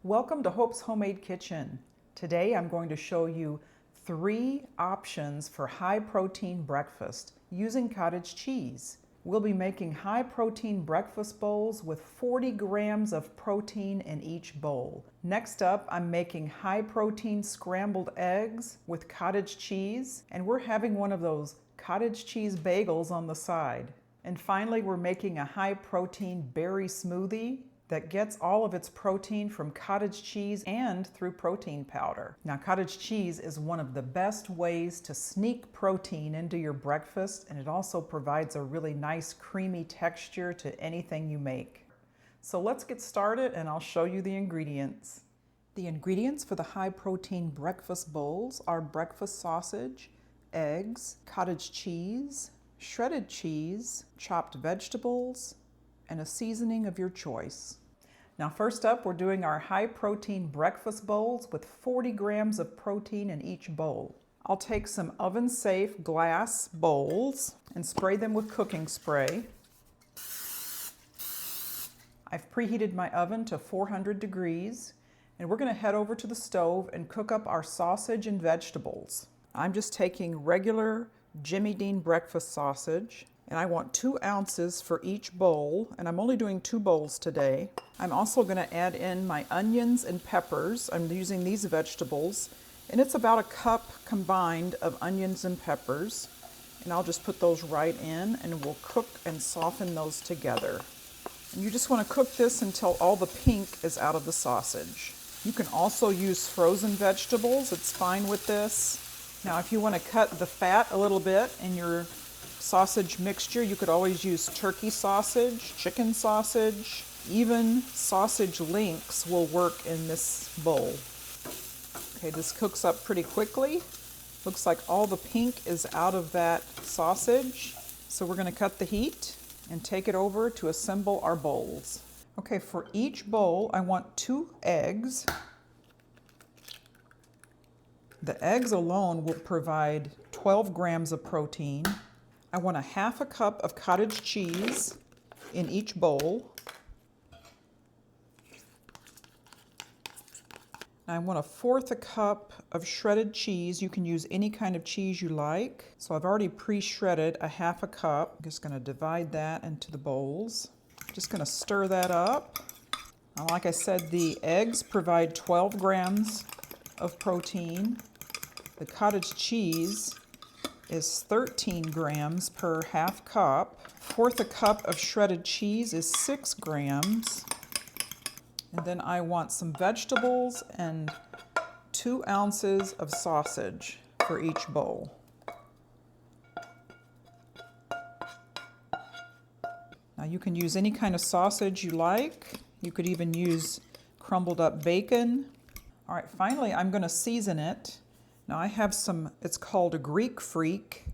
Welcome to Hope's Homemade Kitchen. Today I'm going to show you 3 options for high protein breakfast using cottage cheese. We'll be making high protein breakfast bowls with 40 grams of protein in each bowl. Next up, I'm making high protein scrambled eggs with cottage cheese, and we're having one of those cottage cheese bagels on the side. And finally, we're making a high protein berry smoothie that gets all of its protein from cottage cheese and through protein powder. Now, cottage cheese is one of the best ways to sneak protein into your breakfast, and it also provides a really nice creamy texture to anything you make. So let's get started and I'll show you the ingredients. The ingredients for the high protein breakfast bowls are breakfast sausage, eggs, cottage cheese, shredded cheese, chopped vegetables, and a seasoning of your choice. Now first up, we're doing our high protein breakfast bowls with 40 grams of protein in each bowl. I'll take some oven safe glass bowls and spray them with cooking spray. I've preheated my oven to 400 degrees and we're going to head over to the stove and cook up our sausage and vegetables. I'm just taking regular Jimmy Dean breakfast sausage, and I want 2 ounces for each bowl, and I'm only doing 2 bowls today. I'm also going to add in my onions and peppers. I'm using these vegetables, and it's about a cup combined of onions and peppers, and I'll just put those right in and we'll cook and soften those together. And you just want to cook this until all the pink is out of the sausage. You can also use frozen vegetables. It's fine with this. Now, if you want to cut the fat a little bit in your sausage mixture, you could always use turkey sausage, chicken sausage, even sausage links will work in this bowl. Okay, this cooks up pretty quickly. Looks like all the pink is out of that sausage. So we're going to cut the heat and take it over to assemble our bowls. Okay, for each bowl, I want 2 eggs. The eggs alone will provide 12 grams of protein. I want a half a cup of cottage cheese in each bowl. I want 1/4 a cup of shredded cheese. You can use any kind of cheese you like. So I've already pre-shredded a half a cup. I'm just going to divide that into the bowls. Just going to stir that up. Now, like I said, the eggs provide 12 grams of protein. The cottage cheese is 13 grams per half cup. 1/4 a cup of shredded cheese is 6 grams. And then I want some vegetables and 2 ounces of sausage for each bowl. Now you can use any kind of sausage you like. You could even use crumbled up bacon. All right, finally I'm going to season it. Now I have some, it's called a Greek Freak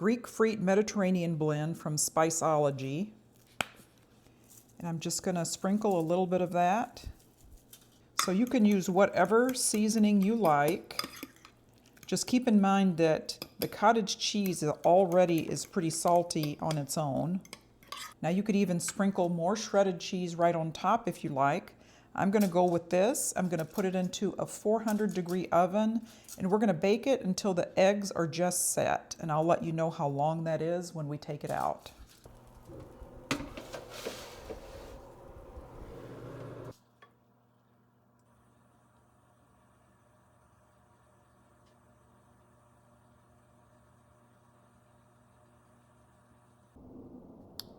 Mediterranean blend from Spiceology. And I'm just going to sprinkle a little bit of that. So you can use whatever seasoning you like. Just keep in mind that the cottage cheese already is pretty salty on its own. Now you could even sprinkle more shredded cheese right on top if you like. I'm going to go with this. I'm going to put it into a 400-degree oven, and we're going to bake it until the eggs are just set. And I'll let you know how long that is when we take it out.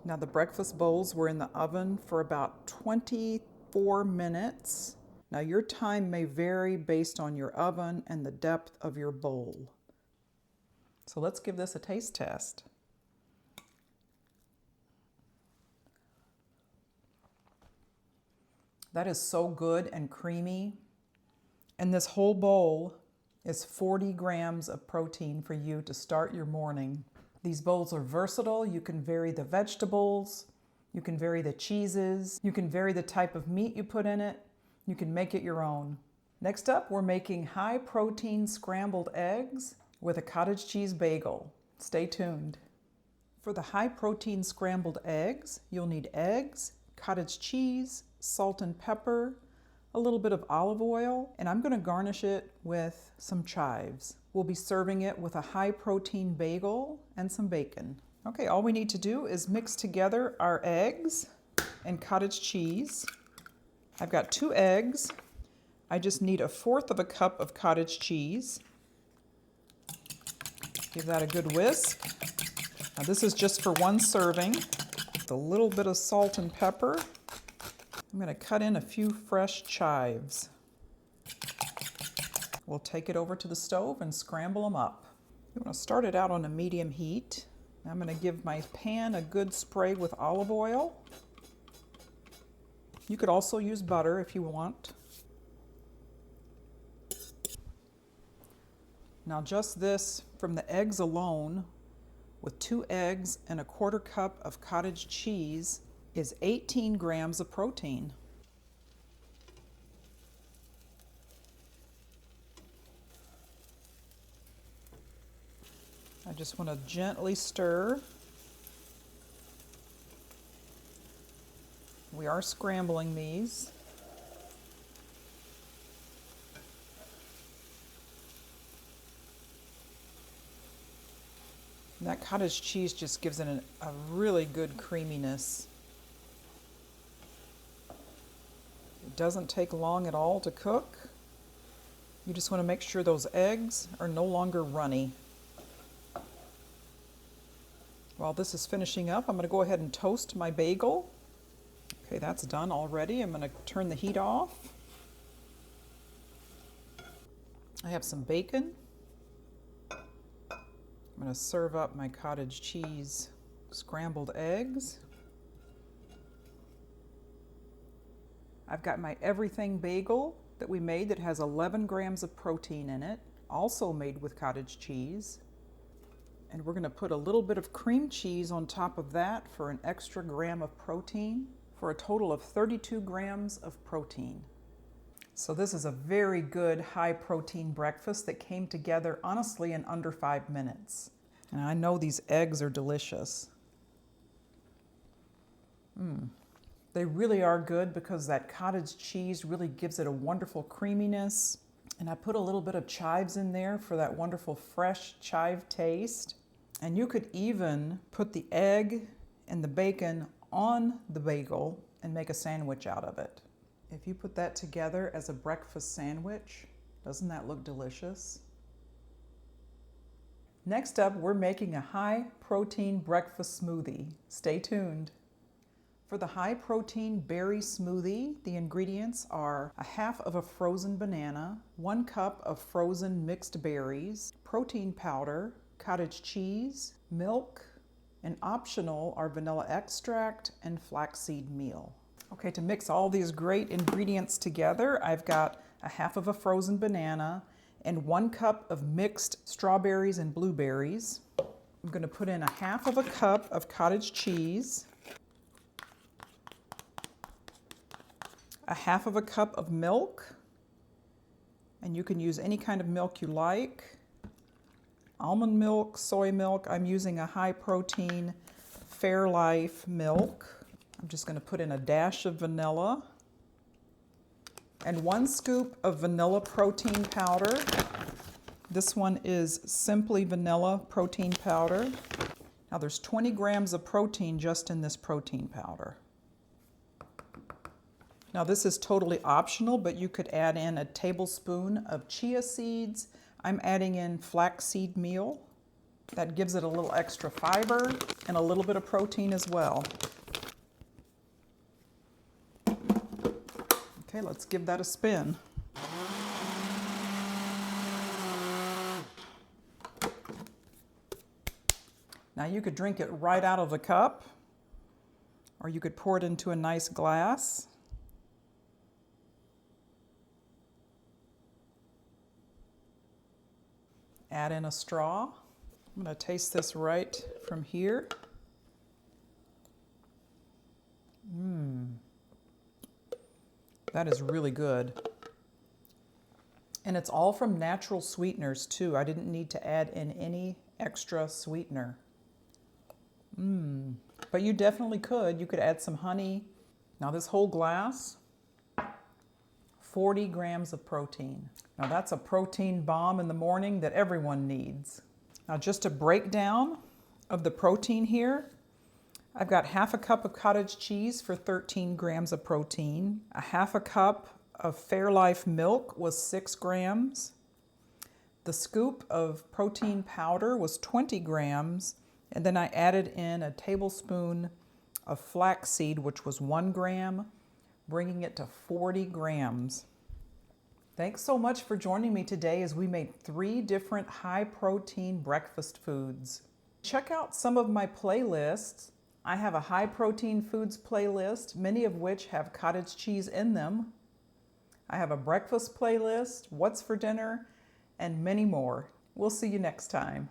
Now the breakfast bowls were in the oven for about 24 minutes. Now your time may vary based on your oven and the depth of your bowl. So let's give this a taste test. That is so good and creamy. And this whole bowl is 40 grams of protein for you to start your morning. These bowls are versatile. You can vary the vegetables, you can vary the cheeses, you can vary the type of meat you put in it. You can make it your own. Next up, we're making high protein scrambled eggs with a cottage cheese bagel. Stay tuned. For the high protein scrambled eggs, you'll need eggs, cottage cheese, salt and pepper, a little bit of olive oil, and I'm going to garnish it with some chives. We'll be serving it with a high-protein bagel and some bacon. Okay, all we need to do is mix together our eggs and cottage cheese. I've got 2 eggs. I just need 1/4 cup of cottage cheese. Give that a good whisk. Now this is just for 1 serving. With a little bit of salt and pepper. I'm going to cut in a few fresh chives. We'll take it over to the stove and scramble them up. You want to start it out on a medium heat. I'm going to give my pan a good spray with olive oil. You could also use butter if you want. Now just this from the eggs alone, with 2 eggs and 1/4 cup of cottage cheese, is 18 grams of protein. I just want to gently stir. We are scrambling these. And that cottage cheese just gives it a really good creaminess. It doesn't take long at all to cook. You just want to make sure those eggs are no longer runny. While this is finishing up, I'm going to go ahead and toast my bagel. Okay, that's done already. I'm going to turn the heat off. I have some bacon. I'm going to serve up my cottage cheese scrambled eggs. I've got my everything bagel that we made that has 11 grams of protein in it, also made with cottage cheese. And we're going to put a little bit of cream cheese on top of that for an extra gram of protein, for a total of 32 grams of protein. So this is a very good high protein breakfast that came together honestly in under 5 minutes. And I know these eggs are delicious. They really are good because that cottage cheese really gives it a wonderful creaminess. And I put a little bit of chives in there for that wonderful fresh chive taste. And you could even put the egg and the bacon on the bagel and make a sandwich out of it. If you put that together as a breakfast sandwich, doesn't that look delicious? Next up, we're making a high protein breakfast smoothie. Stay tuned. For the high protein berry smoothie, the ingredients are 1/2 of a frozen banana, 1 cup of frozen mixed berries, protein powder, cottage cheese, milk, and optional are vanilla extract and flaxseed meal. Okay, to mix all these great ingredients together, I've got 1/2 of a frozen banana and 1 cup of mixed strawberries and blueberries. I'm going to put in 1/2 of a cup of cottage cheese, 1/2 of a cup of milk, and you can use any kind of milk you like. Almond milk, soy milk. I'm using a high protein Fairlife milk. I'm just going to put in a dash of vanilla and 1 scoop of vanilla protein powder. This one is Simply Vanilla protein powder. Now there's 20 grams of protein just in this protein powder. Now this is totally optional, but you could add in a tablespoon of chia seeds. I'm adding in flaxseed meal. That gives it a little extra fiber and a little bit of protein as well. Okay, let's give that a spin. Now you could drink it right out of the cup, or you could pour it into a nice glass. Add in a straw. I'm going to taste this right from here. That is really good. And it's all from natural sweeteners too. I didn't need to add in any extra sweetener. But you definitely could. You could add some honey. Now this whole glass, 40 grams of protein. Now that's a protein bomb in the morning that everyone needs. Now just a breakdown of the protein here. I've got half a cup of cottage cheese for 13 grams of protein. A half a cup of Fairlife milk was 6 grams. The scoop of protein powder was 20 grams. And then I added in a tablespoon of flaxseed, which was 1 gram, bringing it to 40 grams. Thanks so much for joining me today as we made 3 different high-protein breakfast foods. Check out some of my playlists. I have a high-protein foods playlist, many of which have cottage cheese in them. I have a breakfast playlist, what's for dinner, and many more. We'll see you next time.